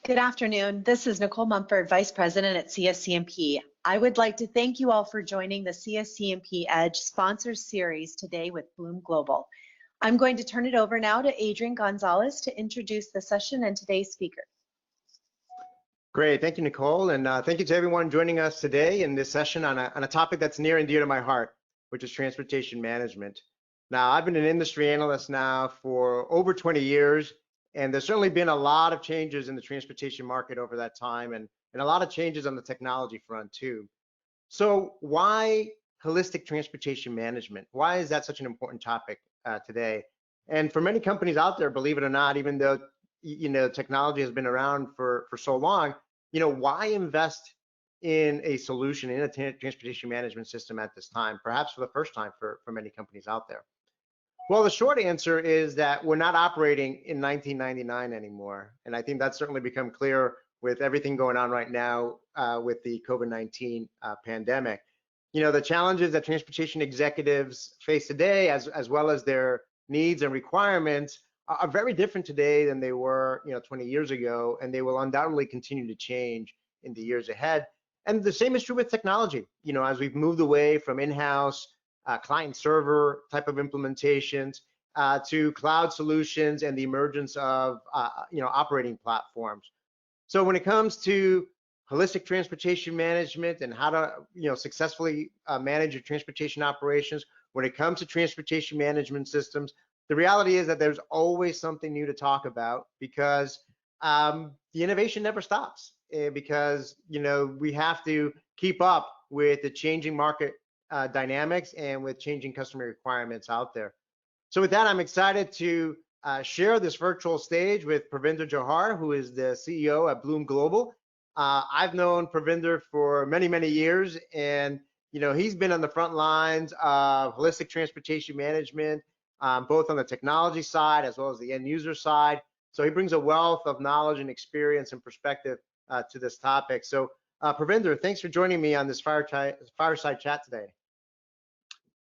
Good afternoon. This is Nicole Mumford, Vice President at CSCMP. I would like to thank you all for joining the CSCMP Edge Sponsors Series today with Blume Global. I'm going to turn it over now to Adrian Gonzalez to introduce the session and today's speaker. Great, thank you, Nicole, and thank you to everyone joining us today in this session on a topic that's near and dear to my heart, which is transportation management. Now, I've been an industry analyst now for over 20 years, and there's certainly been a lot of changes in the transportation market over that time, and a lot of changes on the technology front too. So why holistic transportation management? Why is that such an important topic today? And for many companies out there, believe it or not, even though technology has been around for so long, why invest in a solution in a transportation management system at this time, perhaps for the first time for many companies out there? Well, the short answer is that we're not operating in 1999 anymore. And I think that's certainly become clear with everything going on right now with the COVID-19 pandemic. The challenges that transportation executives face today, as well as their needs and requirements, are very different today than they were 20 years ago, and they will undoubtedly continue to change in the years ahead. And the same is true with technology. As we've moved away from in-house client server type of implementations to cloud solutions and the emergence of operating platforms. So when it comes to holistic transportation management and how to successfully manage your transportation operations, when it comes to transportation management systems, the reality is that there's always something new to talk about, because the innovation never stops, because we have to keep up with the changing market dynamics and with changing customer requirements out there. So with that, I'm excited to share this virtual stage with Pervinder Johar, who is the CEO at Blume Global. I've known Pervinder for many, many years, and he's been on the front lines of holistic transportation management, both on the technology side as well as the end user side. So he brings a wealth of knowledge and experience and perspective to this topic. So Pervinder, thanks for joining me on this fireside chat today.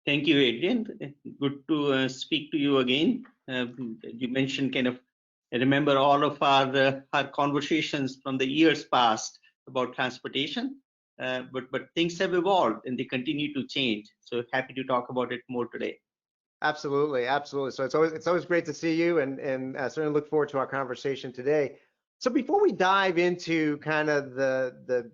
Thank you, Adrian. Good to speak to you again. You mentioned I remember all of our conversations from the years past about transportation, but things have evolved and they continue to change. So happy to talk about it more today. Absolutely, absolutely. So it's always great to see you, and certainly look forward to our conversation today. So before we dive into kind of the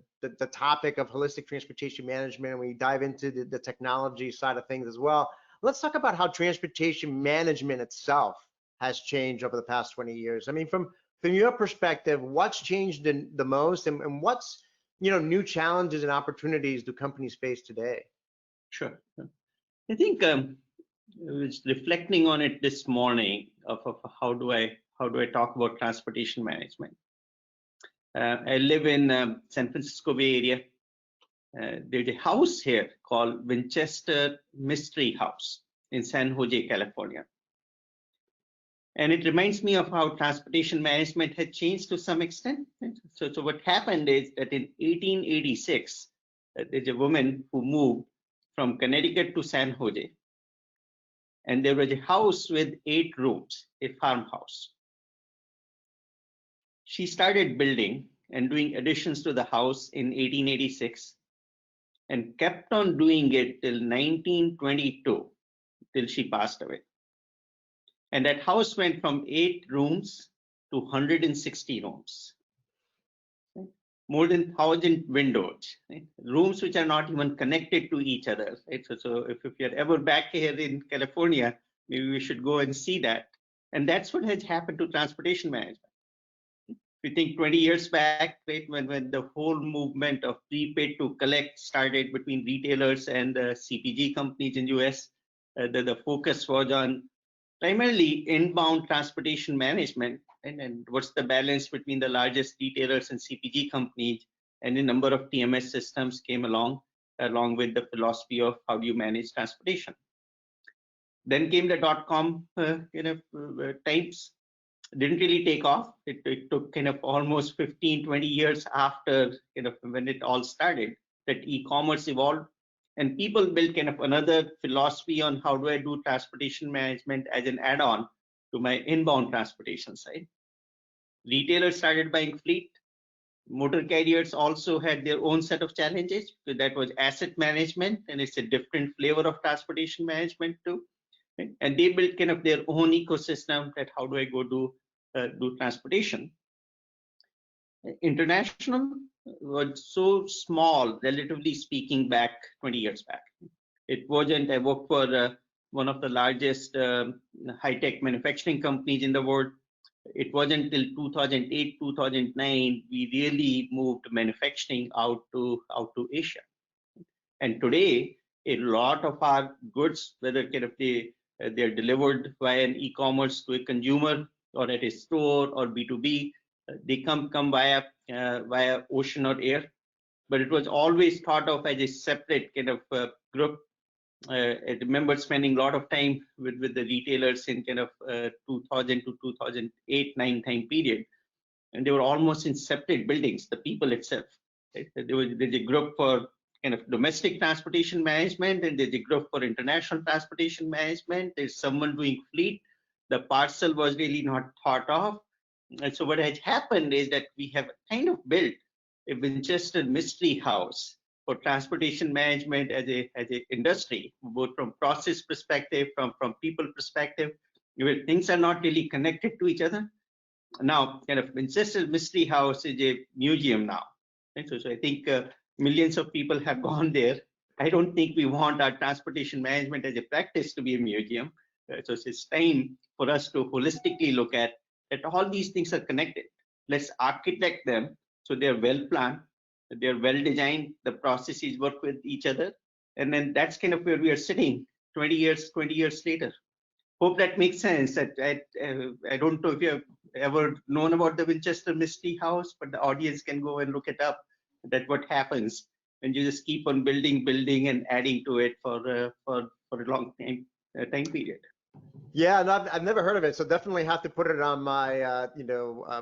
topic of holistic transportation management, and we dive into the technology side of things as well, let's talk about how transportation management itself has changed over the past 20 years. I mean, from your perspective, what's changed the most, and what's new challenges and opportunities do companies face today? Sure. I think I was reflecting on it this morning of how do I talk about transportation management. I live in San Francisco Bay Area. There's a house here called Winchester Mystery House in San Jose, California. And it reminds me of how transportation management had changed to some extent. So what happened is that in 1886, there's a woman who moved from Connecticut to San Jose. And there was a house with 8 rooms, a farmhouse. She started building and doing additions to the house in 1886 and kept on doing it till 1922, till she passed away. And that house went from 8 rooms to 160 rooms. More than 1,000 windows, right? Rooms which are not even connected to each other. Right? So if you're ever back here in California, maybe we should go and see that. And that's what has happened to transportation management. If you think 20 years back, right, when the whole movement of prepaid to collect started between retailers and CPG companies in US, the focus was on primarily inbound transportation management, and what's the balance between the largest retailers and CPG companies, and a number of TMS systems came along with the philosophy of how do you manage transportation. Then came the .com types. Didn't really take off. It took almost 15, 20 years after when it all started that e-commerce evolved. And people built another philosophy on how do I do transportation management as an add-on to my inbound transportation side. Retailers started buying fleet, Motor carriers also had their own set of challenges. So that was asset management, and it's a different flavor of transportation management too. Right? And they built kind of their own ecosystem that how do I go do transportation. International was so small, relatively speaking, back 20 years back. It wasn't. I worked for one of the largest high-tech manufacturing companies in the world. It wasn't till 2008, 2009 we really moved manufacturing out to Asia. And today, a lot of our goods, whether kind of they're delivered via an e-commerce to a consumer or at a store or B2B, they come via ocean or air. But it was always thought of as a separate kind of group. I remember spending a lot of time with the retailers in kind of 2000 to 2008-9 time period, and they were almost in separate buildings. The people itself, right? There's a group for kind of domestic transportation management, and there's a group for international transportation management. There's someone doing fleet. The parcel was really not thought of, and so what has happened is that we have kind of built a Winchester mystery house for transportation management as a industry, both from process perspective, from people perspective, where things are not really connected to each other. Now, kind of Winchester Mystery House is a museum now. Right? So I think millions of people have gone there. I don't think we want our transportation management as a practice to be a museum. So it's time for us to holistically look at that all these things are connected. Let's architect them so they're well planned, they're well designed, the processes work with each other, and then that's kind of where we are sitting 20 years later. Hope that makes sense. That I don't know if you have ever known about the Winchester Mystery House, but the audience can go and look it up. That what happens when you just keep on building and adding to it for a long time period. Yeah, no, I've never heard of it, so definitely have to put it on my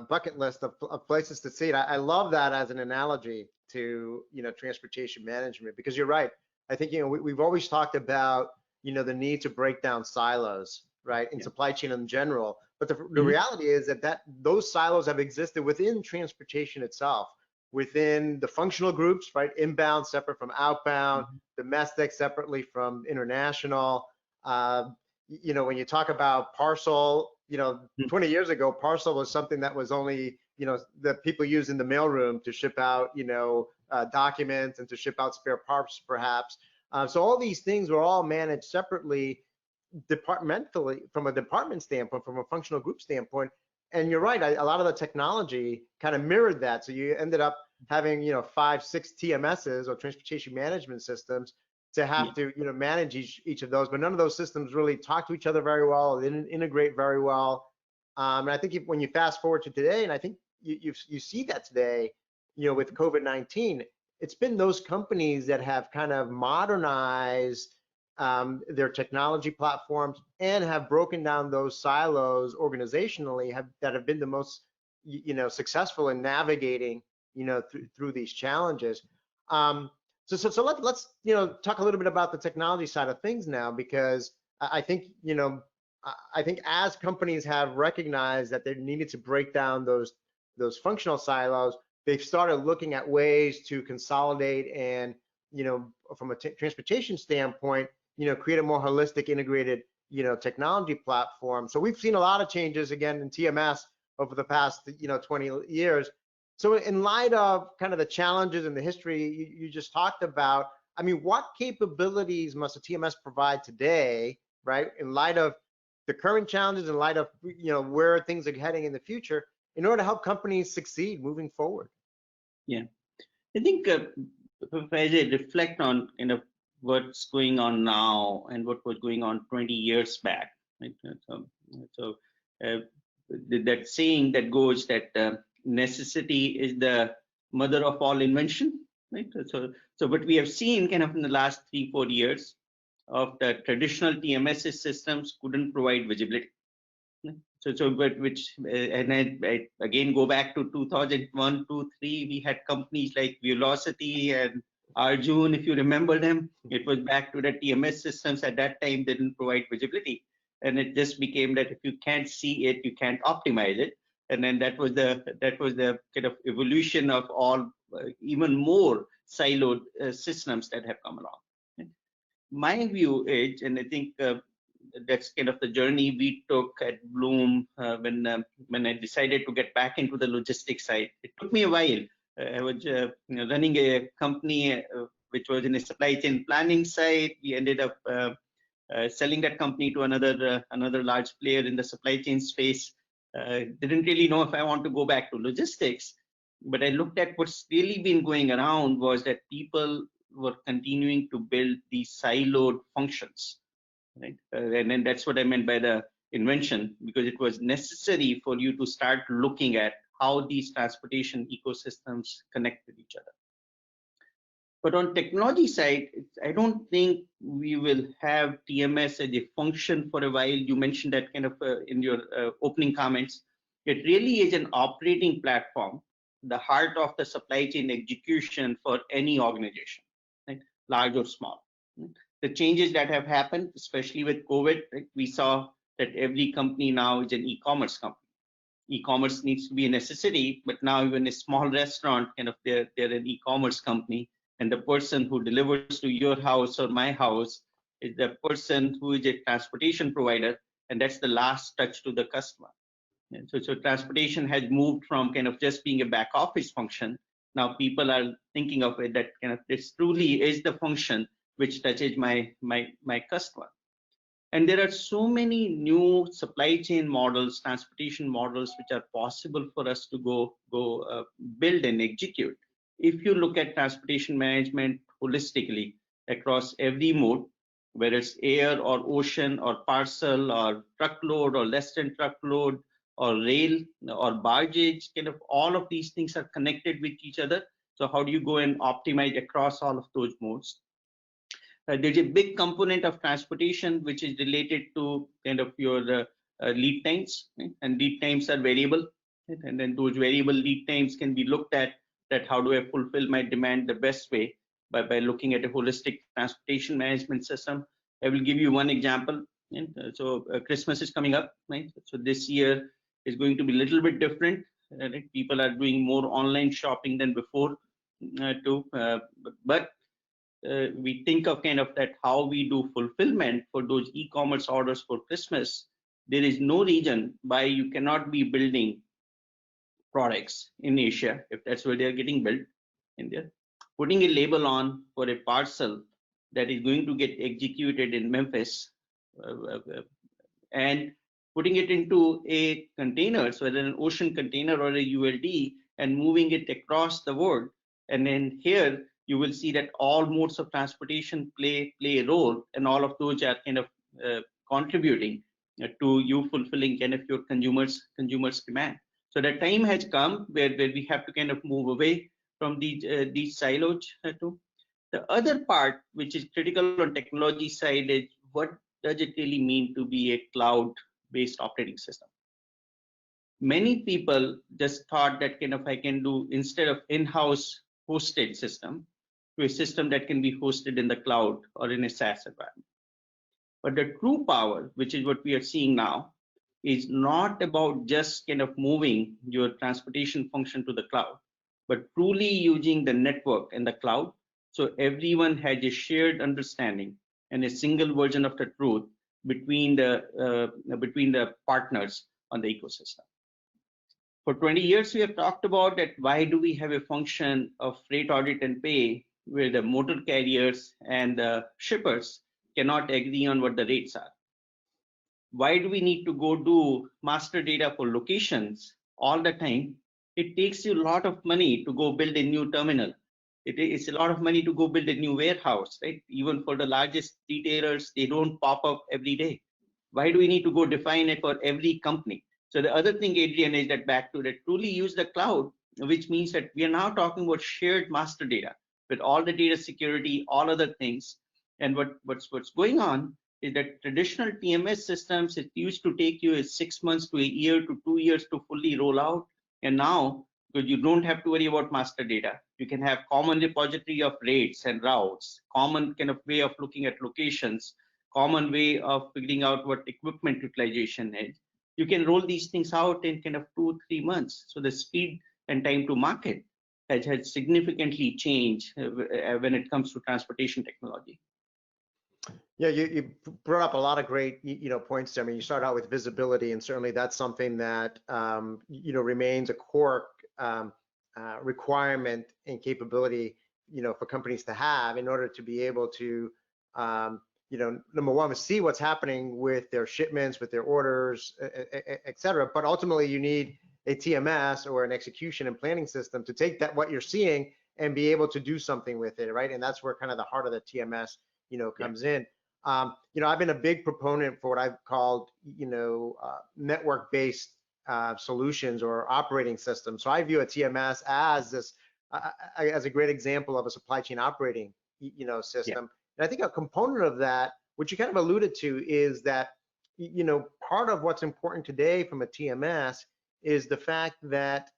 bucket list of places to see it. I love that as an analogy to transportation management, because you're right. I think we've always talked about the need to break down silos, right, in supply chain in general. But the reality is that those silos have existed within transportation itself, within the functional groups, right, inbound separate from outbound, domestic separately from international. When you talk about parcel, 20 years ago, parcel was something that was only, that people used in the mailroom to ship out, documents and to ship out spare parts, perhaps. So all these things were all managed separately, departmentally, from a department standpoint, from a functional group standpoint. And you're right, a lot of the technology kind of mirrored that. So you ended up having, 5, 6 TMSs or transportation management systems to have to manage each of those, but none of those systems really talk to each other very well. They didn't integrate very well. And I think when you fast forward to today, and I think you see that today, with COVID-19, it's been those companies that have kind of modernized their technology platforms and have broken down those silos organizationally that have been the most successful in navigating through these challenges. So let's talk a little bit about the technology side of things now, because I think as companies have recognized that they needed to break down those functional silos, they've started looking at ways to consolidate and from a transportation standpoint, create a more holistic, integrated technology platform. So we've seen a lot of changes again in TMS over the past 20 years. So in light of kind of the challenges and the history you just talked about, I mean, what capabilities must a TMS provide today, right, in light of the current challenges, in light of where things are heading in the future, in order to help companies succeed moving forward? Yeah, I think if I reflect on what's going on now and what was going on 20 years back, right? So that saying that goes that necessity is the mother of all invention, right? So what we have seen kind of in the last 3-4 years of the traditional TMS systems couldn't provide visibility. And I again go back to 2001, 2, 3, we had companies like Velocity and Arjun, if you remember them. It was back to the TMS systems at that time didn't provide visibility. And it just became that if you can't see it, you can't optimize it. and then that was the kind of evolution of all even more siloed systems that have come along. My view is, and I think that's kind of the journey we took at Blume when I decided to get back into the logistics side. It took me a while. I was running a company which was in a supply chain planning side. We ended up selling that company to another large player in the supply chain space. Didn't really know if I want to go back to logistics, but I looked at what's really been going around was that people were continuing to build these siloed functions, right? And then that's what I meant by the invention, because it was necessary for you to start looking at how these transportation ecosystems connect with each other. But on technology side, I don't think we will have TMS as a function for a while. You mentioned that kind of in your opening comments. It really is an operating platform, the heart of the supply chain execution for any organization, right? Large or small. The changes that have happened, especially with COVID, right? We saw that every company now is an e-commerce company. E-commerce needs to be a necessity, but now even a small restaurant, kind of they're an e-commerce company, and the person who delivers to your house or my house is the person who is a transportation provider, and that's the last touch to the customer. And so transportation has moved from kind of just being a back office function. Now people are thinking of it that kind of this truly is the function which touches my customer. And there are so many new supply chain models, transportation models, which are possible for us to go build and execute. If you look at transportation management holistically across every mode, whether it's air or ocean or parcel or truckload or less than truckload or rail or bargeage, kind of all of these things are connected with each other. So how do you go and optimize across all of those modes? There's a big component of transportation which is related to kind of your lead times, right? And lead times are variable, right? And then those variable lead times can be looked at, that how do I fulfill my demand the best way by looking at a holistic transportation management system. I will give you one example. And so Christmas is coming up, right? So this year is going to be a little bit different, right? People are doing more online shopping than before but we think of kind of that how we do fulfillment for those e-commerce orders for Christmas. There is no reason why you cannot be building products in Asia, if that's where they are getting built in there, putting a label on for a parcel that is going to get executed in Memphis, and putting it into a container, so whether an ocean container or a ULD, and moving it across the world. And then here you will see that all modes of transportation play a role, and all of those are kind of contributing to you fulfilling kind of your consumers demand. So that time has come where we have to kind of move away from these silos. The other part, which is critical on technology side, is what does it really mean to be a cloud-based operating system? Many people just thought that kind of I can do, instead of in-house hosted system, to a system that can be hosted in the cloud or in a SaaS environment. But the true power, which is what we are seeing now, is not about just kind of moving your transportation function to the cloud, but truly using the network and the cloud, so everyone has a shared understanding and a single version of the truth between the partners on the ecosystem. For 20 years, we have talked about that why do we have a function of freight audit and pay where the motor carriers and the shippers cannot agree on what the rates are? Why do we need to go do master data for locations all the time? It takes you a lot of money to go build a new terminal. It's a lot of money to go build a new warehouse, right? Even for the largest retailers, they don't pop up every day. Why do we need to go define it for every company? So the other thing, Adrian, is that back to that, truly use the cloud, which means that we are now talking about shared master data with all the data security, all other things. And what's going on is that traditional TMS systems, it used to take you 6 months to a year to 2 years to fully roll out. And now, because you don't have to worry about master data, you can have common repository of rates and routes, common kind of way of looking at locations, common way of figuring out what equipment utilization is. you can roll these things out in kind of 2-3 months. So the speed and time to market has significantly changed when it comes to transportation technology. Yeah, you brought up a lot of great, points there. I mean, you start out with visibility, and certainly that's something that, remains a core requirement and capability, for companies to have in order to be able to, number one, to see what's happening with their shipments, with their orders, et cetera. But ultimately, you need a TMS or an execution and planning system to take that, what you're seeing, and be able to do something with it, right? And that's where kind of the heart of the TMS, comes in. I've been a big proponent for what I've called, network-based solutions or operating systems. So I view a TMS as this, as a great example of a supply chain operating, system. Yeah. And I think a component of that, which you kind of alluded to, is that, part of what's important today from a TMS is the fact that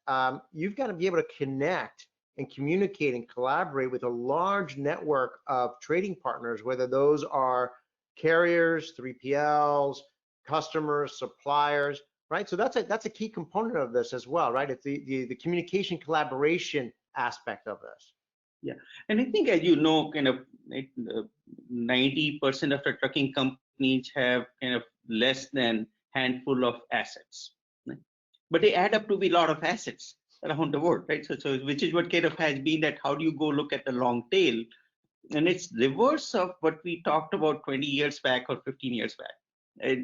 you've got to be able to connect and communicate and collaborate with a large network of trading partners, whether those are carriers, 3PLs, customers, suppliers, right? So that's a key component of this as well, right? It's the communication collaboration aspect of this. Yeah, and I think, as you know, kind of 90% of the trucking companies have kind of less than handful of assets, right? But they add up to be a lot of assets around the world, right? So which is what kind of has been that how do you go look at the long tail? And it's reverse of what we talked about 20 years back or 15 years back.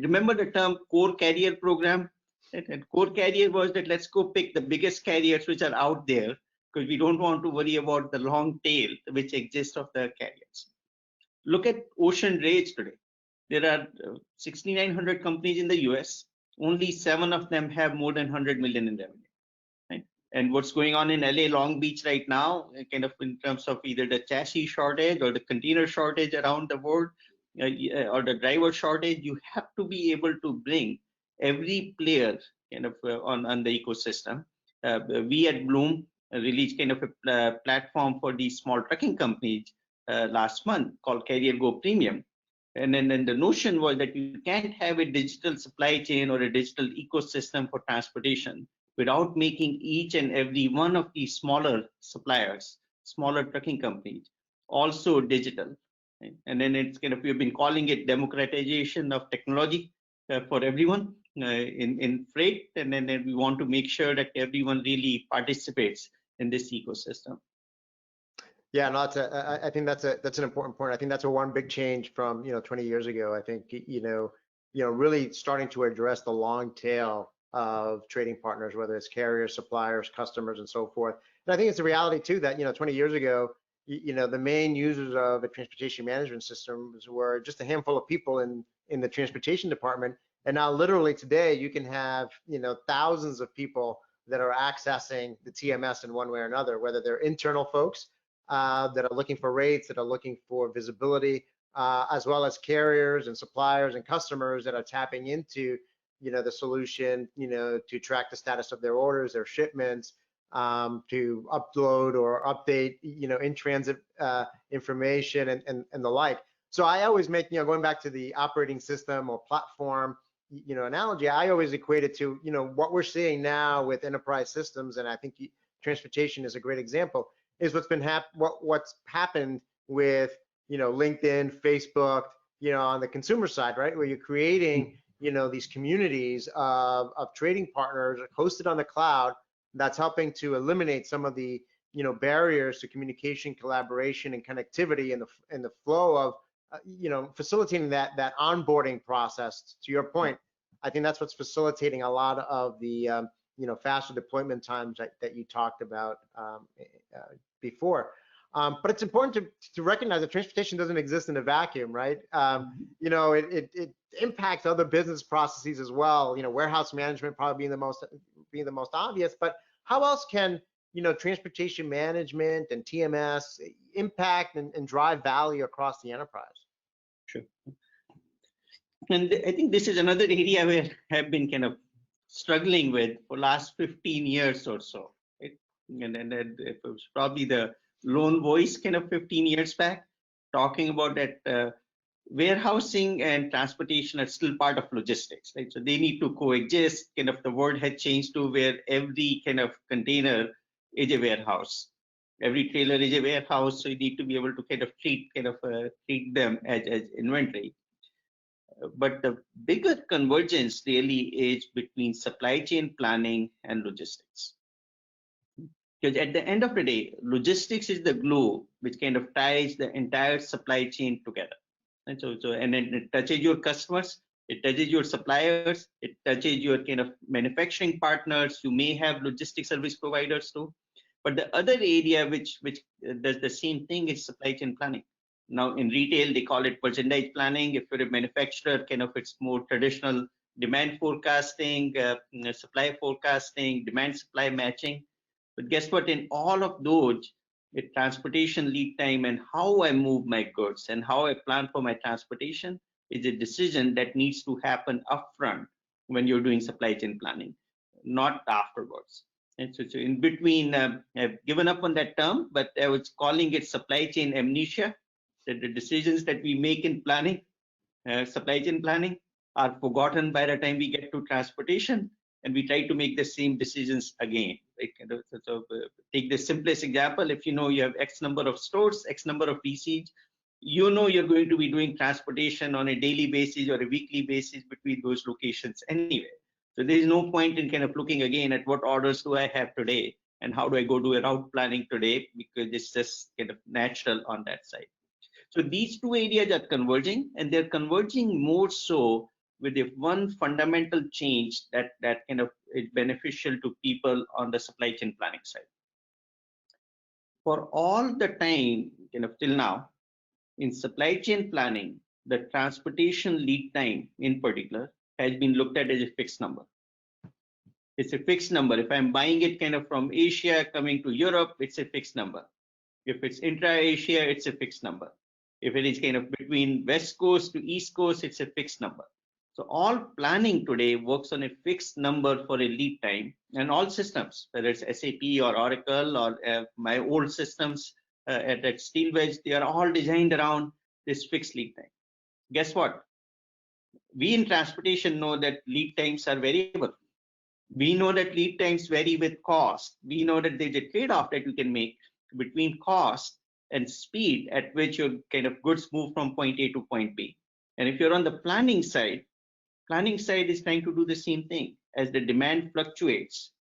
Remember the term core carrier program? And core carrier was that let's go pick the biggest carriers which are out there, because we don't want to worry about the long tail which exists of the carriers. Look at ocean rates today. There are 6,900 companies in the US. Only 7 of them have more than 100 million in revenue. Right? And what's going on in LA Long Beach right now, kind of in terms of either the chassis shortage or the container shortage around the world, or the driver shortage, you have to be able to bring every player kind of on the ecosystem. We at Blume released kind of a platform for these small trucking companies last month called Carrier Go Premium. And then the notion was that you can't have a digital supply chain or a digital ecosystem for transportation without making each and every one of these smaller suppliers, smaller trucking companies, also digital. Right? And then it's kind of, we've been calling it democratization of technology for everyone in freight. And then we want to make sure that everyone really participates in this ecosystem. Yeah, no, I think that's an important point. I think that's one big change from 20 years ago. I think really starting to address the long tail of trading partners, whether it's carriers, suppliers, customers, and so forth. And I think it's a reality too that 20 years ago, the main users of a transportation management system were just a handful of people in the transportation department. And now literally today you can have thousands of people that are accessing the TMS in one way or another, whether they're internal folks that are looking for rates, that are looking for visibility, as well as carriers and suppliers and customers that are tapping into the solution to track the status of their orders, their shipments, to upload or update in transit information and the like. So I always make going back to the operating system or platform analogy, I always equate it to what we're seeing now with enterprise systems, and I think transportation is a great example, is what's happened with LinkedIn, Facebook, on the consumer side, right, where you're creating these communities of trading partners hosted on the cloud that's helping to eliminate some of the barriers to communication, collaboration, and connectivity, and the flow of facilitating that onboarding process. To your point, I think that's what's facilitating a lot of the faster deployment times that you talked about before. But it's important to recognize that transportation doesn't exist in a vacuum, right? It impacts other business processes as well. Warehouse management probably being the most obvious, but how else can transportation management and TMS impact and drive value across the enterprise? Sure. And I think this is another area where I've been kind of struggling with for last 15 years or so. Right? And it was probably the lone voice kind of 15 years back, talking about that warehousing and transportation are still part of logistics, right? So they need to coexist. Kind of the world had changed to where every kind of container is a warehouse. Every trailer is a warehouse, so you need to be able to kind of treat them as inventory. But the bigger convergence really is between supply chain planning and logistics. Because at the end of the day, logistics is the glue which kind of ties the entire supply chain together. And and then it touches your customers, it touches your suppliers, it touches your kind of manufacturing partners. You may have logistic service providers too. But the other area which does the same thing is supply chain planning. Now in retail, they call it merchandise planning. If you're a manufacturer, kind of it's more traditional demand forecasting, supply forecasting, demand supply matching. But guess what? In all of those, the transportation lead time and how I move my goods and how I plan for my transportation is a decision that needs to happen upfront when you're doing supply chain planning, not afterwards. And so in between, I've given up on that term, but I was calling it supply chain amnesia, that the decisions that we make in planning, supply chain planning, are forgotten by the time we get to transportation, and we try to make the same decisions again. Right? Take the simplest example. If you know you have X number of stores, X number of DCs, you know you're going to be doing transportation on a daily basis or a weekly basis between those locations anyway. So there is no point in kind of looking again at what orders do I have today and how do I go do a route planning today, because it's just kind of natural on that side. So these two areas are converging, and they're converging more so with a one fundamental change that kind of is beneficial to people on the supply chain planning side. For all the time, kind of till now, in supply chain planning, the transportation lead time in particular has been looked at as a fixed number. It's a fixed number. If I'm buying it kind of from Asia coming to Europe, it's a fixed number. If it's intra-Asia, it's a fixed number. If it is kind of between West Coast to East Coast, it's a fixed number. So all planning today works on a fixed number for a lead time, and all systems, whether it's SAP or Oracle or my old systems at Steelwedge, they are all designed around this fixed lead time. Guess what? We in transportation know that lead times are variable. We know that lead times vary with cost. We know that there's a trade-off that you can make between cost and speed at which your kind of goods move from point A to point B. And if you're on the planning side is trying to do the same thing. As the demand fluctuates,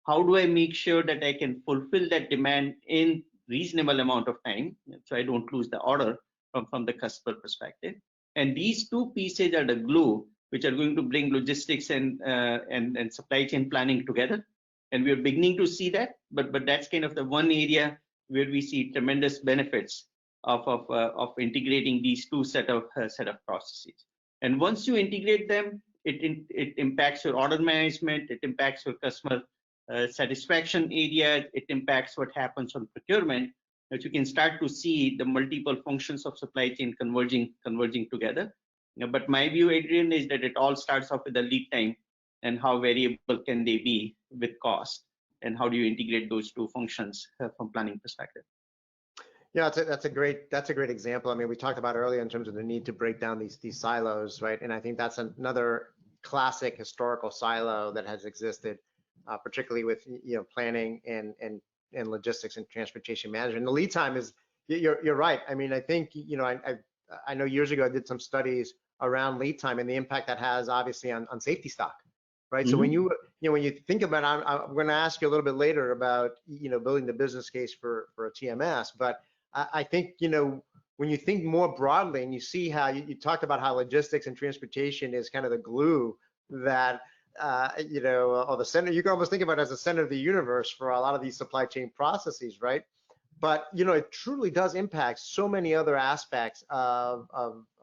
how do I make sure that I can fulfill that demand in reasonable amount of time so I don't lose the order from the customer perspective? And these two pieces are the glue which are going to bring logistics and supply chain planning together. And we're beginning to see that, but that's kind of the one area where we see tremendous benefits of integrating these two set of processes. And once you integrate them, it impacts your order management, it impacts your customer satisfaction area, it impacts what happens on procurement, that you can start to see the multiple functions of supply chain converging together. But my view, Adrian, is that it all starts off with the lead time and how variable can they be with cost, and how do you integrate those two functions from planning perspective. Yeah, that's a great example. I mean, we talked about earlier in terms of the need to break down these silos, right? And I think that's another classic historical silo that has existed, particularly with planning and logistics and transportation management. The lead time is, you're right. I mean, I think I know years ago I did some studies around lead time and the impact that has obviously on safety stock, right? Mm-hmm. So when you think about, I'm going to ask you a little bit later about building the business case for a TMS, but I think when you think more broadly and you see how you talked about how logistics and transportation is kind of the glue that or the center, you can almost think about it as the center of the universe for a lot of these supply chain processes, right? But it truly does impact so many other aspects of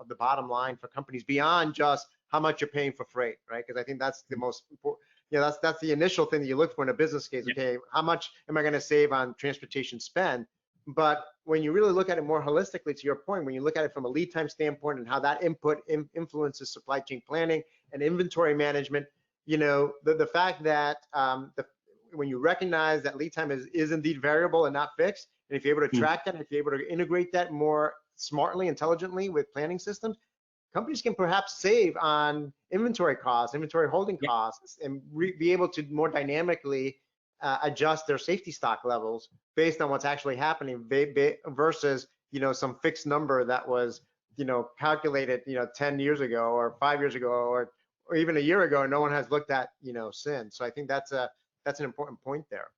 the bottom line for companies beyond just how much you're paying for freight, right? Because I think that's the most important. That's the initial thing that you look for in a business case. Okay, how much am I going to save on transportation spend? But when you really look at it more holistically, to your point, when you look at it from a lead time standpoint and how that input influences supply chain planning and inventory management, the fact that when you recognize that lead time is indeed variable and not fixed, and if you're able to track that, if you're able to integrate that more smartly, intelligently with planning systems, companies can perhaps save on inventory costs, inventory holding Yeah. costs, and be able to more dynamically adjust their safety stock levels based on what's actually happening versus, some fixed number that was, calculated, 10 years ago or 5 years ago or even a year ago, and no one has looked at, since. So I think that's an important point there.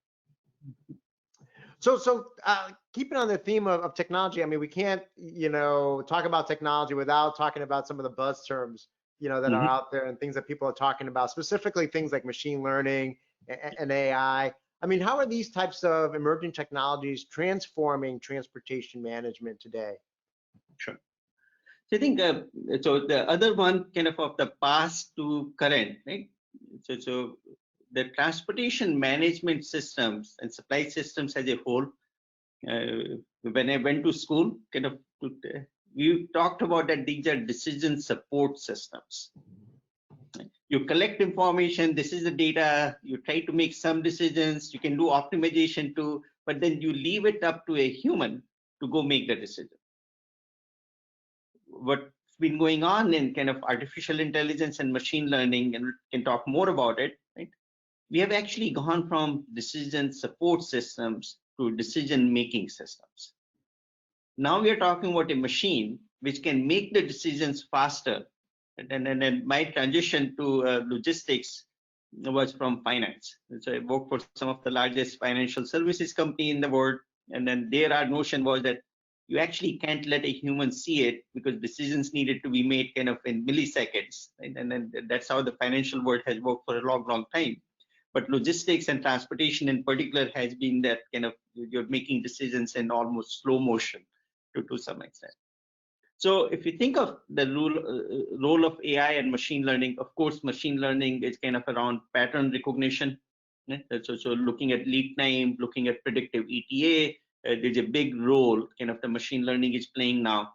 So keeping on the theme of technology, I mean, we can't, talk about technology without talking about some of the buzz terms, that are out there and things that people are talking about, specifically things like machine learning and AI. I mean, how are these types of emerging technologies transforming transportation management today? Sure. So I think, so the other one kind of the past to current, right? So the transportation management systems and supply systems as a whole, when I went to school, we talked about that these are decision support systems. You collect information, this is the data, you try to make some decisions, you can do optimization too, but then you leave it up to a human to go make the decision. What's been going on in kind of artificial intelligence and machine learning, and we can talk more about it, right? We have actually gone from decision support systems to decision-making systems. Now we are talking about a machine which can make the decisions faster. And then my transition to logistics was from finance. So I worked for some of the largest financial services company in the world. And then our notion was that you actually can't let a human see it because decisions needed to be made kind of in milliseconds. Right? And then that's how the financial world has worked for a long, long time. But logistics and transportation in particular has been that kind of you're making decisions in almost slow motion to some extent. So if you think of the role of AI and machine learning, of course, machine learning is kind of around pattern recognition. Right? So looking at lead time, looking at predictive ETA, there's a big role kind of the machine learning is playing now,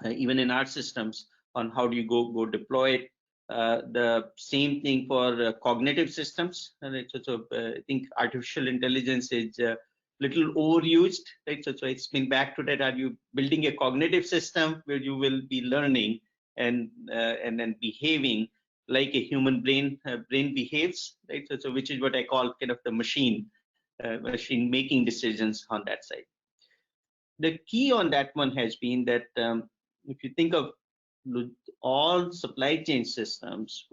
even in our systems, on how do you go deploy it. The same thing for cognitive systems. And so I think artificial intelligence is little overused, right? So it's been back to that. Are you building a cognitive system where you will be learning and then behaving like a human brain behaves, right? So which is what I call kind of the machine making decisions on that side. The key on that one has been that if you think of all supply chain systems,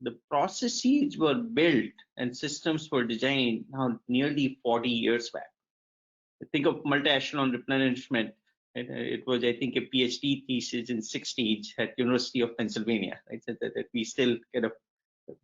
the processes were built and systems were designed now nearly 40 years back. Think of multi-echelon replenishment. It was, I think, a PhD thesis in 60s at University of Pennsylvania, right? That we still kind of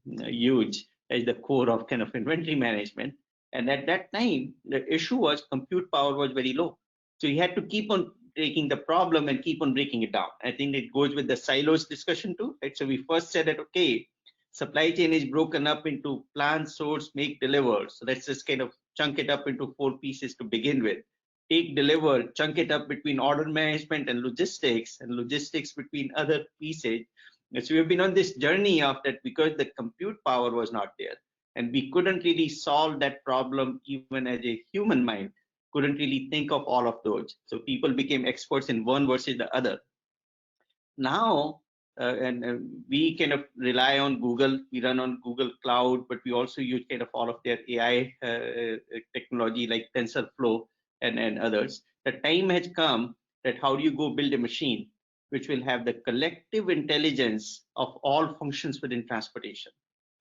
use as the core of kind of inventory management. And at that time, the issue was compute power was very low. So you had to keep on taking the problem and keep on breaking it down. I think it goes with the silos discussion too, right? So we first said that, okay, supply chain is broken up into plan, source, make, deliver. So let's just kind of chunk it up into 4 pieces to begin with. Take, deliver, chunk it up between order management and logistics between other pieces. And so we've been on this journey of that because the compute power was not there. And we couldn't really solve that problem even as a human mind, couldn't really think of all of those. So people became experts in one versus the other. Now, and we kind of rely on Google, we run on Google Cloud, but we also use kind of all of their AI technology like TensorFlow and others. The time has come that how do you go build a machine which will have the collective intelligence of all functions within transportation,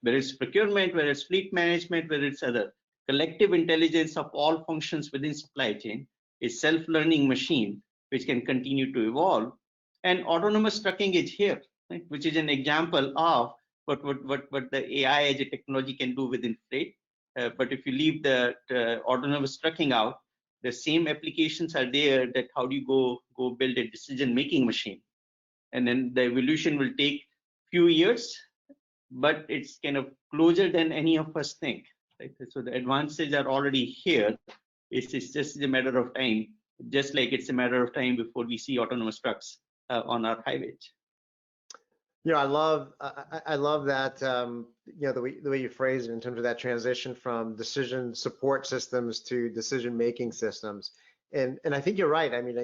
whether it's procurement, whether it's fleet management, whether it's other. Collective intelligence of all functions within supply chain is self-learning machine which can continue to evolve. And autonomous trucking is here, right? Which is an example of what the AI as a technology can do within freight. But if you leave the autonomous trucking out, the same applications are there that how do you go build a decision-making machine. And then the evolution will take few years, but it's kind of closer than any of us think. Right? So the advances are already here. It's just a matter of time, just like it's a matter of time before we see autonomous trucks on our highways. I love that, the way you phrase it in terms of that transition from decision support systems to decision making systems. And I think you're right. I mean,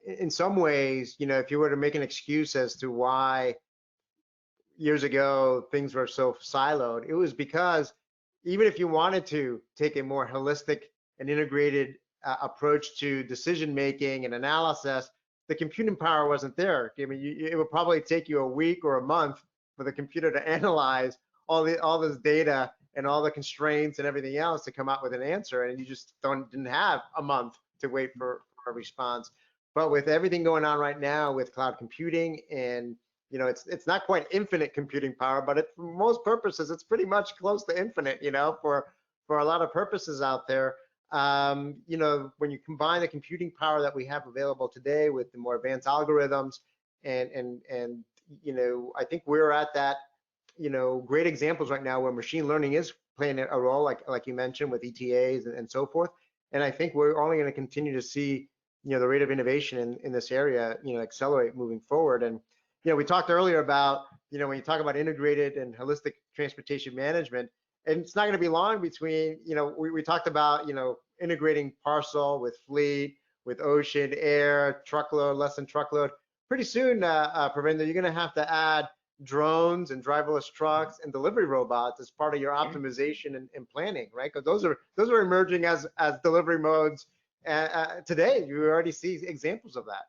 in some ways, if you were to make an excuse as to why years ago things were so siloed, it was because even if you wanted to take a more holistic and integrated approach to decision making and analysis, the computing power wasn't there. I mean, it would probably take you a week or a month for the computer to analyze all this data and all the constraints and everything else to come out with an answer, and you just didn't have a month to wait for a response. But with everything going on right now with cloud computing, and it's not quite infinite computing power, but for most purposes it's pretty much close to infinite, for a lot of purposes out there. When you combine the computing power that we have available today with the more advanced algorithms, and I think we're at that, great examples right now where machine learning is playing a role, like you mentioned, with ETAs and so forth. And I think we're only going to continue to see, the rate of innovation in this area, accelerate moving forward. And we talked earlier about, when you talk about integrated and holistic transportation management, and it's not going to be long between, we talked about, integrating parcel with fleet, with ocean, air, truckload, less than truckload. Pretty soon, Pervinder, you're going to have to add drones and driverless trucks and delivery robots as part of your optimization and planning, right? Because those are emerging as delivery modes today. You already see examples of that.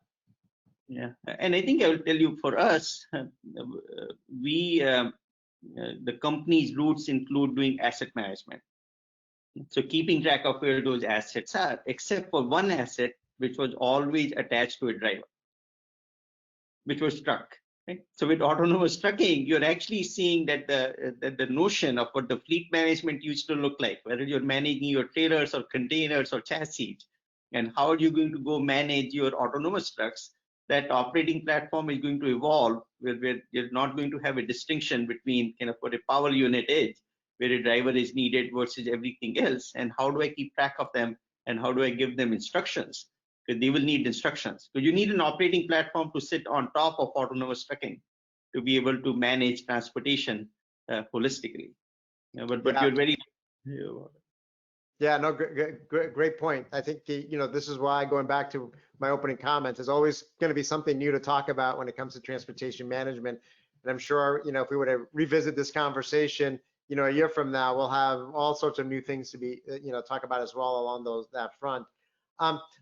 Yeah, and I think I will tell you, for us, the company's roots include doing asset management. So keeping track of where those assets are, except for one asset, which was always attached to a driver, which was truck. Right? So with autonomous trucking, you're actually seeing that the notion of what the fleet management used to look like, whether you're managing your trailers or containers or chassis, and how are you going to go manage your autonomous trucks, that operating platform is going to evolve, where you're not going to have a distinction between kind of what a power unit is, where a driver is needed versus everything else, and how do I keep track of them, and how do I give them instructions, because they will need instructions. So you need an operating platform to sit on top of autonomous trucking to be able to manage transportation holistically. But you're very Yeah, no, great point. I think this is why, going back to my opening comments, there's always going to be something new to talk about when it comes to transportation management. And I'm sure, if we were to revisit this conversation, a year from now, we'll have all sorts of new things to be, talk about as well along that front.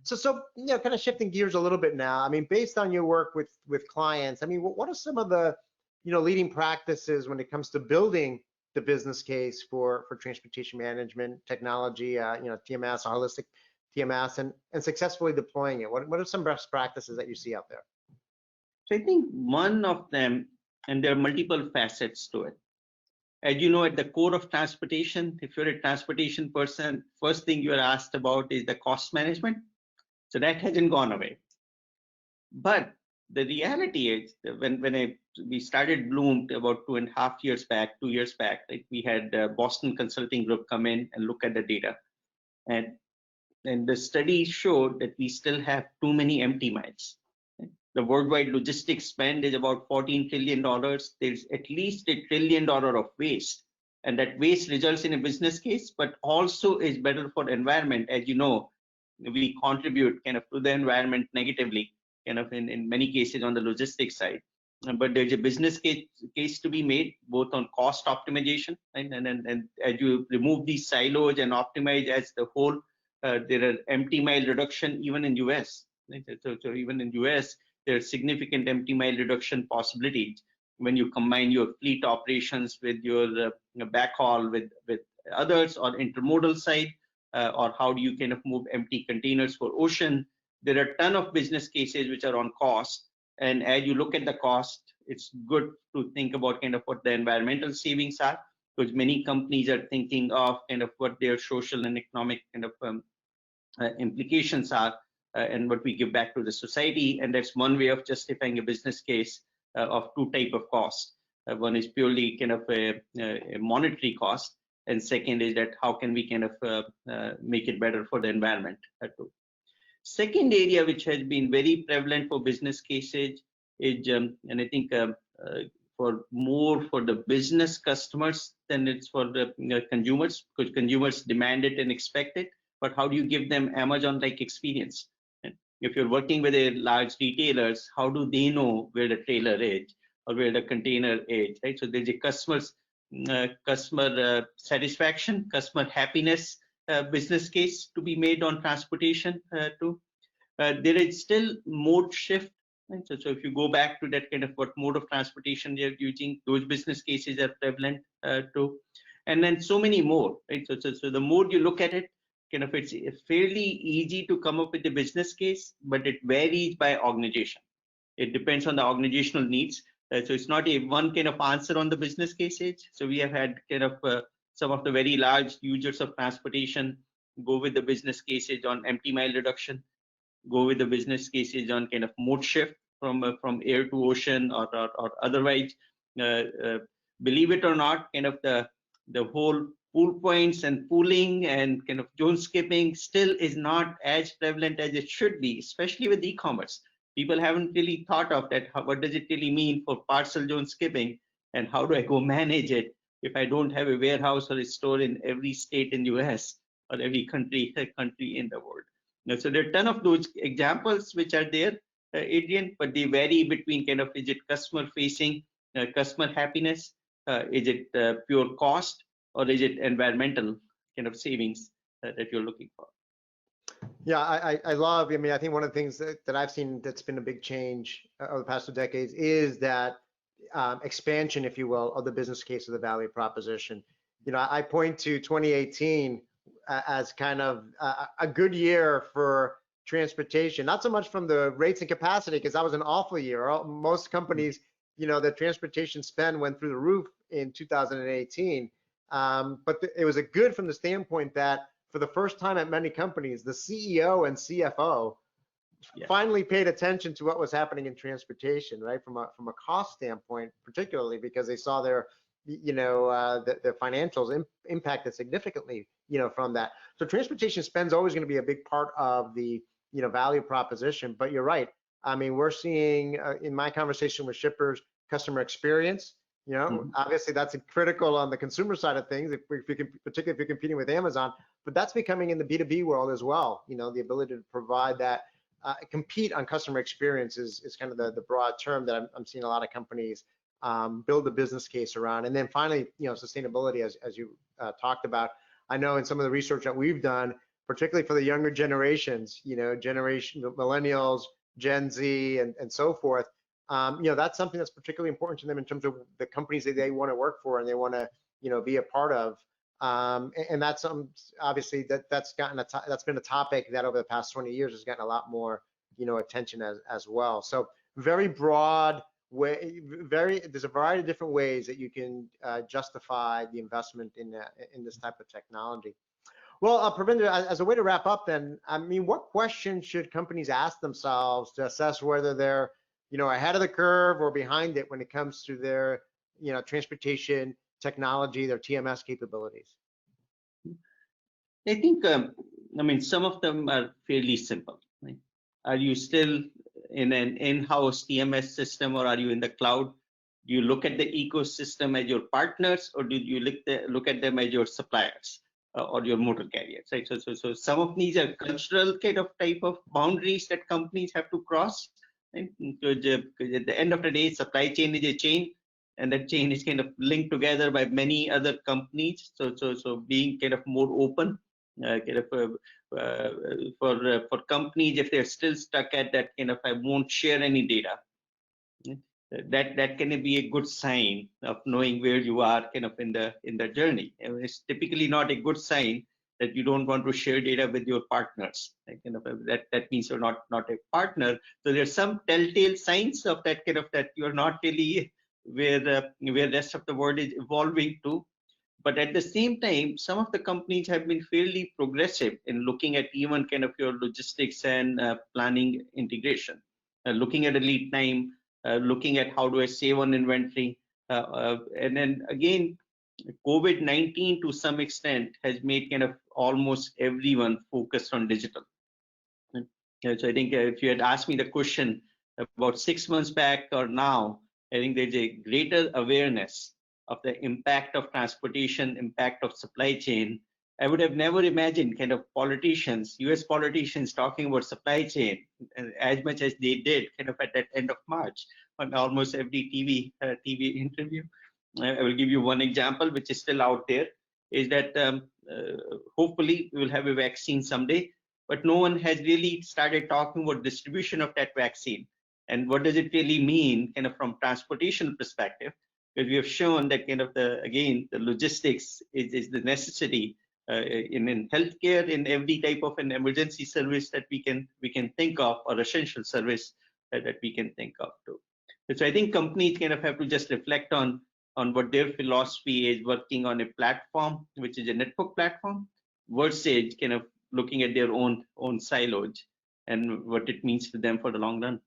So kind of shifting gears a little bit now. I mean, based on your work with clients, I mean, what are some of the, leading practices when it comes to building the business case for transportation management technology, TMS, holistic TMS, and successfully deploying it? What are some best practices that you see out there? So I think one of them, and there are multiple facets to it. As you know, at the core of transportation, if you're a transportation person, first thing you're asked about is the cost management. So that hasn't gone away. But the reality is that when we started Blume about 2.5 years back, 2 years back, right, we had Boston Consulting Group come in and look at the data. And the study showed that we still have too many empty miles. The worldwide logistics spend is about $14 trillion. There's at least $1 trillion of waste. And that waste results in a business case, but also is better for the environment. As you know, we contribute kind of to the environment negatively, kind of in many cases on the logistics side. But there's a business case to be made, both on cost optimization, right? And as you remove these silos and optimize as the whole, there are empty mile reduction even in US. Right? So even in US, there's significant empty mile reduction possibilities when you combine your fleet operations with your backhaul with others, or intermodal side, or how do you kind of move empty containers for ocean. There are a ton of business cases which are on cost. And as you look at the cost, it's good to think about kind of what the environmental savings are, because many companies are thinking of kind of what their social and economic kind of implications are, and what we give back to the society. And that's one way of justifying a business case of two type of cost. One is purely kind of a monetary cost, and second is that how can we kind of make it better for the environment too. Second area which has been very prevalent for business cases is, and I think for the business customers than it's for the consumers, because consumers demand it and expect it, but how do you give them Amazon-like experience? And if you're working with a large retailers, how do they know where the trailer is or where the container is, right? So there's a customer satisfaction, customer happiness business case to be made on transportation too. There is still mode shift. Right? So if you go back to that kind of what mode of transportation they're using, those business cases are prevalent too. And then so many more, right? So the more you look at it, kind of it's fairly easy to come up with a business case, but it varies by organization. It depends on the organizational needs. So it's not a one kind of answer on the business cases. So we have had kind of some of the very large users of transportation go with the business cases on empty mile reduction, go with the business cases on kind of mode shift from air to ocean or otherwise. Believe it or not, kind of the whole pool points and pooling and kind of zone skipping still is not as prevalent as it should be, especially with e-commerce. People haven't really thought of that. What does it really mean for parcel zone skipping, and how do I go manage it if I don't have a warehouse or a store in every state in US or every country in the world? So there are a ton of those examples which are there, Adrian, but they vary between kind of, is it customer facing, customer happiness, is it pure cost, or is it environmental kind of savings that you're looking for? Yeah, I love, I mean, I think one of the things that I've seen that's been a big change over the past 2 decades is that expansion, if you will, of the business case of the value proposition. You know, I point to 2018 as kind of a good year for transportation, not so much from the rates and capacity, because that was an awful year. Most companies, you know, the transportation spend went through the roof in 2018. But it was a good from the standpoint that for the first time at many companies, the CEO and CFO finally paid attention to what was happening in transportation, right? From a cost standpoint, particularly because they saw their, you know, the financials impacted significantly, you know, from that. So transportation spend is always going to be a big part of the, you know, value proposition. But you're right. I mean, we're seeing in my conversation with shippers, customer experience. You know, obviously that's critical on the consumer side of things, particularly if you're competing with Amazon, but that's becoming in the B2B world as well. You know, the ability to provide that, compete on customer experience is kind of the broad term that I'm seeing a lot of companies build a business case around. And then finally, you know, sustainability, as you talked about. I know in some of the research that we've done, particularly for the younger generations, you know, generation millennials, Gen Z, and so forth. You know, that's something that's particularly important to them in terms of the companies that they want to work for and they want to, you know, be a part of. And that's obviously that's been a topic that over the past 20 years has gotten a lot more, you know, attention as well. So very broad way, there's a variety of different ways that you can justify the investment in this type of technology. Well, Pervinder, as a way to wrap up, then, I mean, what questions should companies ask themselves to assess whether they're, you know, ahead of the curve or behind it when it comes to their, you know, transportation technology, their TMS capabilities? I think, I mean, some of them are fairly simple. Right? Are you still in an in-house TMS system, or are you in the cloud? Do you look at the ecosystem as your partners, or do you look at them as your suppliers or your motor carriers? Right? So some of these are cultural kind of type of boundaries that companies have to cross. Right? Because at the end of the day, supply chain is a chain, and that chain is kind of linked together by many other companies. So being kind of more open, kind of for companies, if they're still stuck at that kind of, I won't share any data, that can be a good sign of knowing where you are kind of in the journey. And it's typically not a good sign that you don't want to share data with your partners. Like, kind of that means you're not a partner. So there's some telltale signs of that kind of, that you're not really where the rest of the world is evolving to. But at the same time, some of the companies have been fairly progressive in looking at even kind of your logistics and planning integration, looking at a lead time, looking at how do I save on inventory. And then again, COVID-19 to some extent has made kind of almost everyone focused on digital. So I think if you had asked me the question about 6 months back or now, I think there's a greater awareness of the impact of transportation, impact of supply chain, I would have never imagined kind of politicians, US politicians talking about supply chain as much as they did kind of at that end of March on almost every TV interview. I will give you one example, which is still out there, is that hopefully we will have a vaccine someday, but no one has really started talking about distribution of that vaccine. And what does it really mean kind of from transportation perspective? Because we have shown that kind of the logistics is the necessity in healthcare, in every type of an emergency service that we can think of, or essential service that we can think of too. So I think companies kind of have to just reflect on what their philosophy is, working on a platform, which is a network platform, versus kind of looking at their own silos and what it means to them for the long run.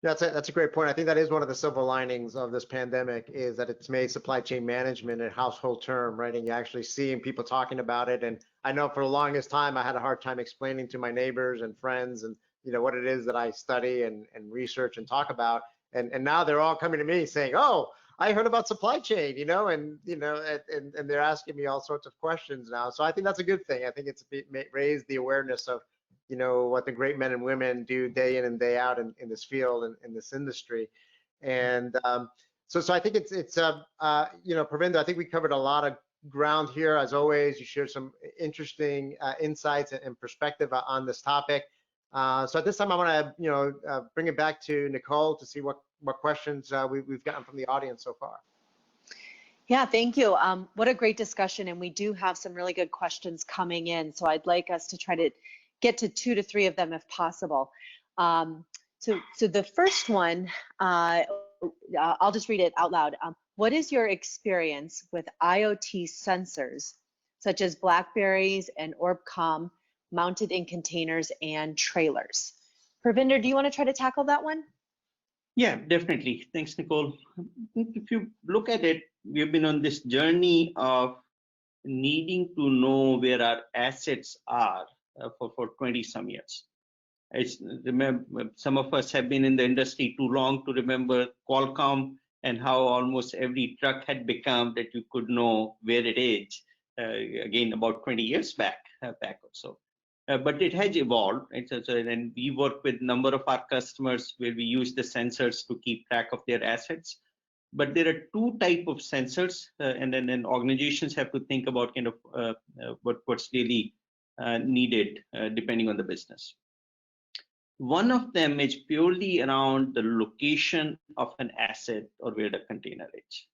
That's a great point. I think that is one of the silver linings of this pandemic, is that it's made supply chain management a household term, right? And you're actually seeing people talking about it. And I know for the longest time, I had a hard time explaining to my neighbors and friends and what it is that I study and research and talk about. And now they're all coming to me saying, "Oh, I heard about supply chain," and they're asking me all sorts of questions now. So I think that's a good thing. I think it's raised the awareness of what the great men and women do day in and day out in this field and in this industry. And so I think it's Pervinder, I think we covered a lot of ground here. As always, you shared some interesting insights and perspective on this topic. So at this time, I want to bring it back to Nicole to see what questions we've gotten from the audience so far. Yeah, thank you. What a great discussion, and we do have some really good questions coming in. So I'd like us to try to get to 2 to 3 of them if possible. So the first one, I'll just read it out loud. What is your experience with IoT sensors, such as Blackberries and Orbcom, mounted in containers and trailers? Pervinder, do you want to try to tackle that one? Yeah, definitely. Thanks, Nicole. If you look at it, we've been on this journey of needing to know where our assets are for 20 some years. Some of us have been in the industry too long to remember Qualcomm and how almost every truck had become that you could know where it is, again, about 20 years back or so. But it has evolved, right? And we work with a number of our customers where we use the sensors to keep track of their assets. But there are 2 types of sensors, and then organizations have to think about kind of what's really needed depending on the business. One of them is purely around the location of an asset or where the container is.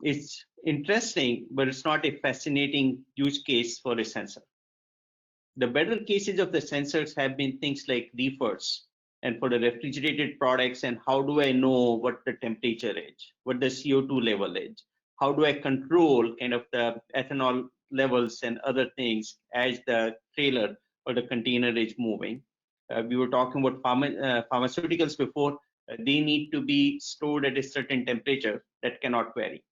It's interesting, but it's not a fascinating use case for a sensor. The better cases of the sensors have been things like reefers and for the refrigerated products, and how do I know what the temperature is, what the CO2 level is, how do I control kind of the ethanol levels and other things as the trailer or the container is moving. We were talking about pharmaceuticals before. They need to be stored at a certain temperature that cannot vary.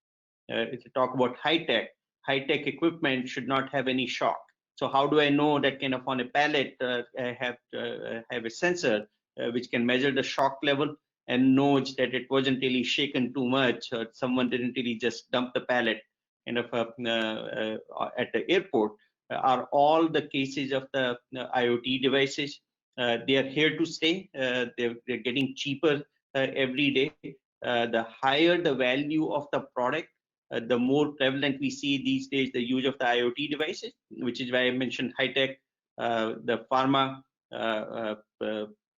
If you talk about high-tech equipment should not have any shock. So how do I know that kind of on a pallet I have a sensor which can measure the shock level and knows that it wasn't really shaken too much, or someone didn't really just dump the pallet kind of at the airport? Are all the cases of the IoT devices. They are here to stay. They're getting cheaper every day. The higher the value of the product, the more prevalent we see these days the use of the IoT devices, which is why I mentioned high-tech, the pharma,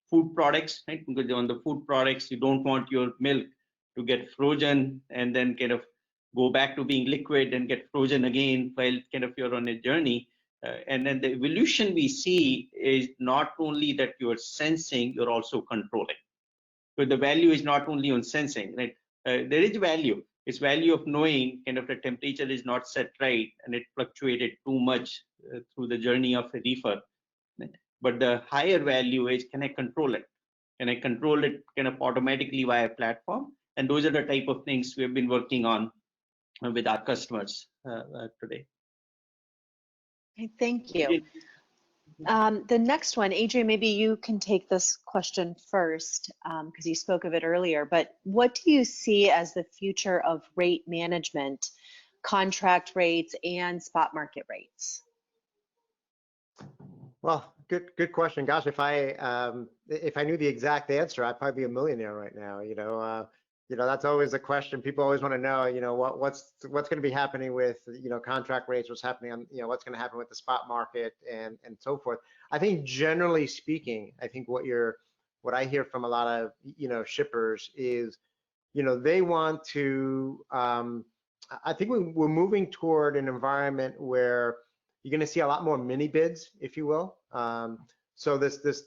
food products, right? Because on the food products, you don't want your milk to get frozen and then kind of go back to being liquid and get frozen again while kind of you're on a journey. And then the evolution we see is not only that you're sensing, you're also controlling. But the value is not only on sensing, right? There is value. It's value of knowing kind of the temperature is not set right and it fluctuated too much through the journey of a reefer. But the higher value is, can I control it? Can I control it kind of automatically via platform? And those are the type of things we've been working on with our customers today. Okay, thank you. The next one, Adrian, maybe you can take this question first because you spoke of it earlier, but what do you see as the future of rate management contract rates and spot market rates? Well, good question. Gosh, if I knew the exact answer, I'd probably be a millionaire right now. That's always a question. People always want to know, what's going to be happening with, contract rates, what's happening on, what's going to happen with the spot market and so forth. I think generally speaking, I think what I hear from a lot of, shippers is, they want to, I think we're moving toward an environment where you're going to see a lot more mini bids, if you will. So this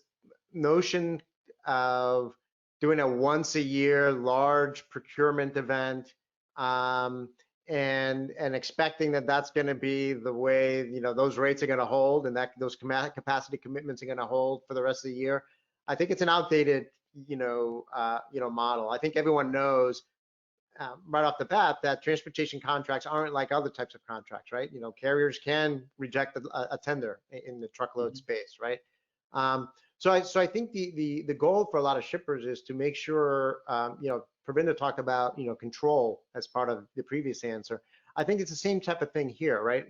notion of doing a once a year large procurement event and expecting that that's going to be the way those rates are going to hold and that those capacity commitments are going to hold for the rest of the year. I think it's an outdated model. I think everyone knows right off the bat that transportation contracts aren't like other types of contracts, right? Carriers can reject a tender in the truckload space, right? So I think the goal for a lot of shippers is to make sure, Pervinder talked about, control as part of the previous answer. I think it's the same type of thing here, right?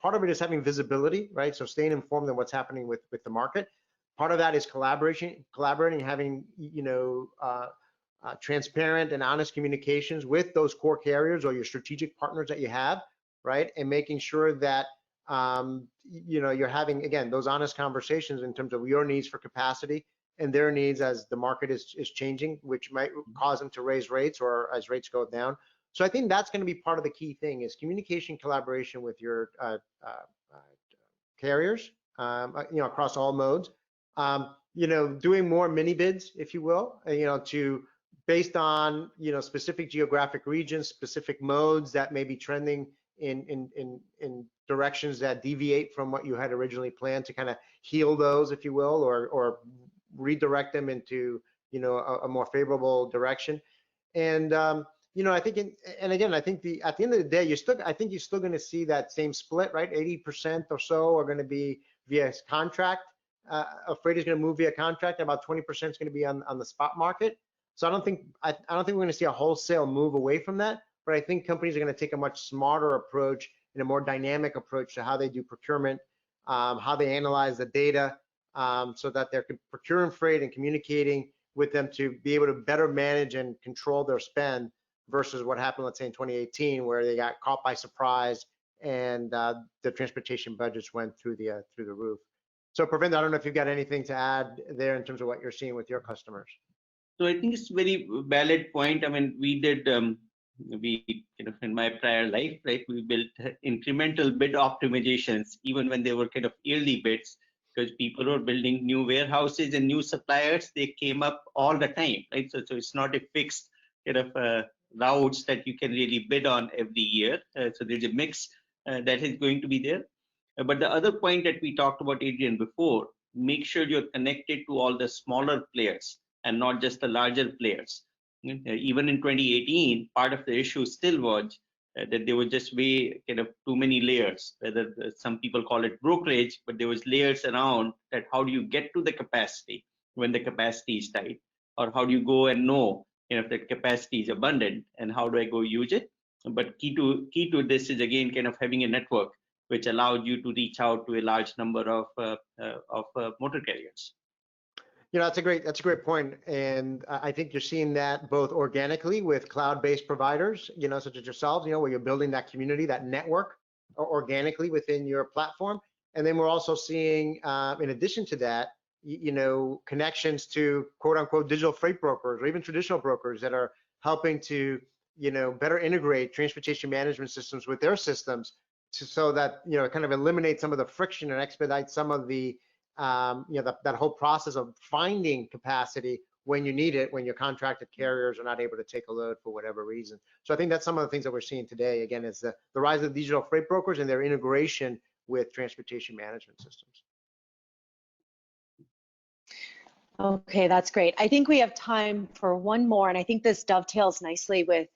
Part of it is having visibility, right? So staying informed on what's happening with the market. Part of that is collaborating, having, transparent and honest communications with those core carriers or your strategic partners that you have, right? And making sure that you're having, again, those honest conversations in terms of your needs for capacity and their needs as the market is changing, which might cause them to raise rates or as rates go down. So I think that's going to be part of the key thing is communication, collaboration with your carriers, across all modes. Doing more mini bids, if you will, based on specific geographic regions, specific modes that may be trending in directions that deviate from what you had originally planned, to kind of heal those, if you will, or redirect them into a more favorable direction. And I think, I think at the end of the day, I think you're still going to see that same split, right? 80% or so are going to be via contract. Freight is going to move via contract. About 20% is going to be on the spot market. So I don't think we're going to see a wholesale move away from that, but I think companies are going to take a much smarter approach and a more dynamic approach to how they do procurement, how they analyze the data, so that they're procuring freight and communicating with them to be able to better manage and control their spend versus what happened, let's say in 2018, where they got caught by surprise and the transportation budgets went through the roof. So Pervinder, I don't know if you've got anything to add there in terms of what you're seeing with your customers. So I think it's a very valid point. I mean, we did, in my prior life, right, we built incremental bid optimizations, even when they were kind of yearly bids, because people were building new warehouses and new suppliers, they came up all the time, right? So it's not a fixed kind of routes that you can really bid on every year. So there's a mix that is going to be there. But the other point that we talked about, Adrian, before, make sure you're connected to all the smaller players and not just the larger players. Even in 2018, part of the issue still was that there were just way kind of too many layers, whether some people call it brokerage, but there was layers around that. How do you get to the capacity when the capacity is tight? Or how do you go and know if that capacity is abundant, and how do I go use it? But key to this is, again, kind of having a network which allowed you to reach out to a large number of motor carriers. That's a great point. And I think you're seeing that both organically with cloud-based providers, such as yourselves, where you're building that community, that network organically within your platform. And then we're also seeing, in addition to that, connections to quote unquote digital freight brokers or even traditional brokers that are helping to, better integrate transportation management systems with their systems so that, kind of eliminate some of the friction and expedite some of the, that whole process of finding capacity when you need it, when your contracted carriers are not able to take a load for whatever reason. So I think that's some of the things that we're seeing today, again, is the rise of digital freight brokers and their integration with transportation management systems. Okay, that's great. I think we have time for one more, and I think this dovetails nicely with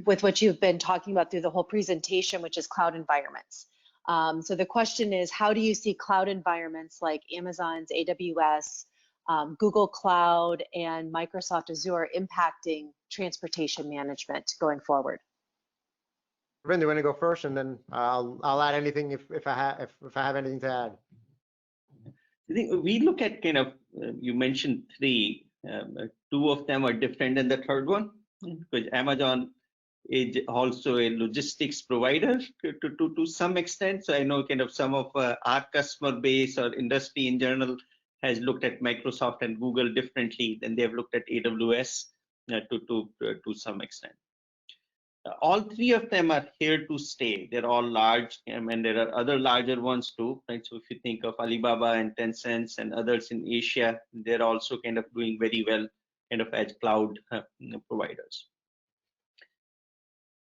with what you've been talking about through the whole presentation, which is cloud environments. So the question is, how do you see cloud environments like Amazon's AWS, Google Cloud, and Microsoft Azure impacting transportation management going forward? Pervinder, you want to go first, and then I'll add anything if I have anything to add. I think we look at kind of, you mentioned three, two of them are different than the third one, because Amazon is also a logistics provider to some extent. So I know kind of some of our customer base or industry in general has looked at Microsoft and Google differently than they've looked at AWS to some extent. All three of them are here to stay. They're all large, and there are other larger ones too, right? So if you think of Alibaba and Tencent and others in Asia, they're also kind of doing very well, kind of as cloud providers.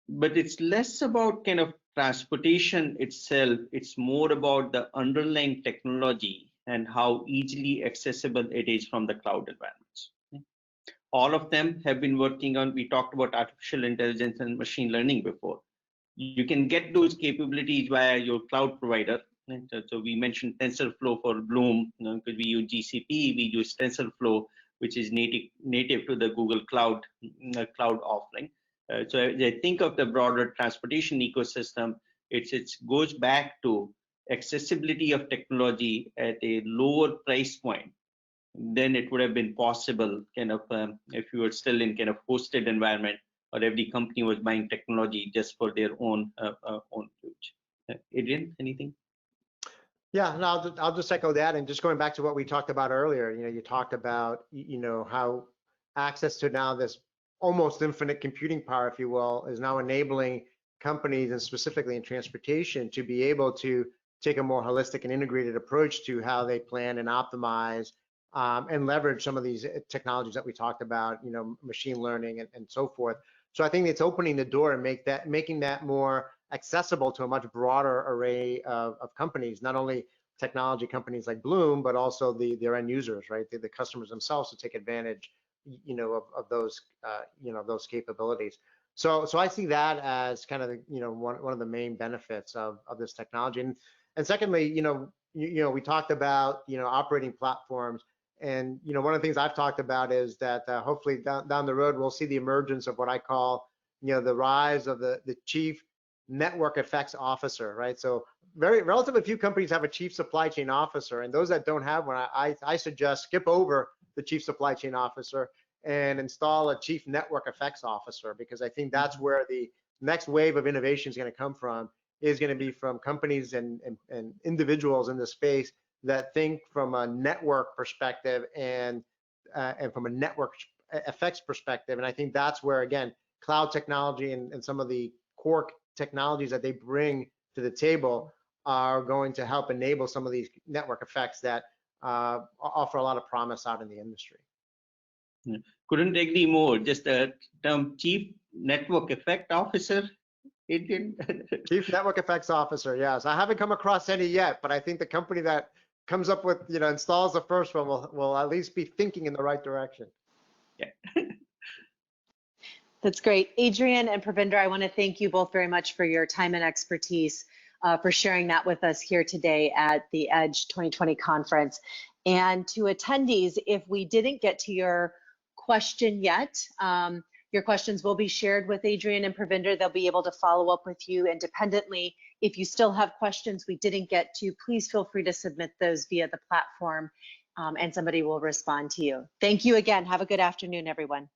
But it's less about kind of transportation itself. It's more about the underlying technology and how easily accessible it is from the cloud environments. All of them have been working on, we talked about artificial intelligence and machine learning before. You can get those capabilities via your cloud provider. So we mentioned TensorFlow for Blume, because we use GCP, we use TensorFlow, which is native to the Google Cloud offering. So I think of the broader transportation ecosystem, it goes back to accessibility of technology at a lower price point then it would have been possible kind of if you were still in kind of hosted environment or every company was buying technology just for their own use. Adrian, anything? Yeah, no, I'll just echo that, and just going back to what we talked about earlier. You talked about how access to now this almost infinite computing power, if you will, is now enabling companies, and specifically in transportation, to be able to take a more holistic and integrated approach to how they plan and optimize and leverage some of these technologies that we talked about, machine learning and so forth. So I think it's opening the door and making that more accessible to a much broader array of companies, not only technology companies like Blume, but also their end users, right? The customers themselves to take advantage, of those, those capabilities. So I see that as kind of one of the main benefits of this technology. And secondly, we talked about operating platforms. And one of the things I've talked about is that hopefully down the road we'll see the emergence of what I call the rise of the chief network effects officer, right? So relatively few companies have a chief supply chain officer, and those that don't have one, I suggest skip over the chief supply chain officer and install a chief network effects officer, because I think that's where the next wave of innovation is going to come from, is going to be from companies and individuals in the space that think from a network perspective and from a network effects perspective. And I think that's where, again, cloud technology and some of the core technologies that they bring to the table are going to help enable some of these network effects that offer a lot of promise out in the industry. Yeah. Couldn't agree more. Just the term chief network effect officer, Adrian. Chief network effects officer, yes. I haven't come across any yet, but I think the company that comes up with, installs the first one will at least be thinking in the right direction. Yeah. That's great. Adrian and Pervinder, I want to thank you both very much for your time and expertise, for sharing that with us here today at the EDGE 2020 conference. And to attendees, if we didn't get to your question yet, your questions will be shared with Adrian and Pervinder. They'll be able to follow up with you independently. If you still have questions we didn't get to, please feel free to submit those via the platform, and somebody will respond to you. Thank you again. Have a good afternoon, everyone.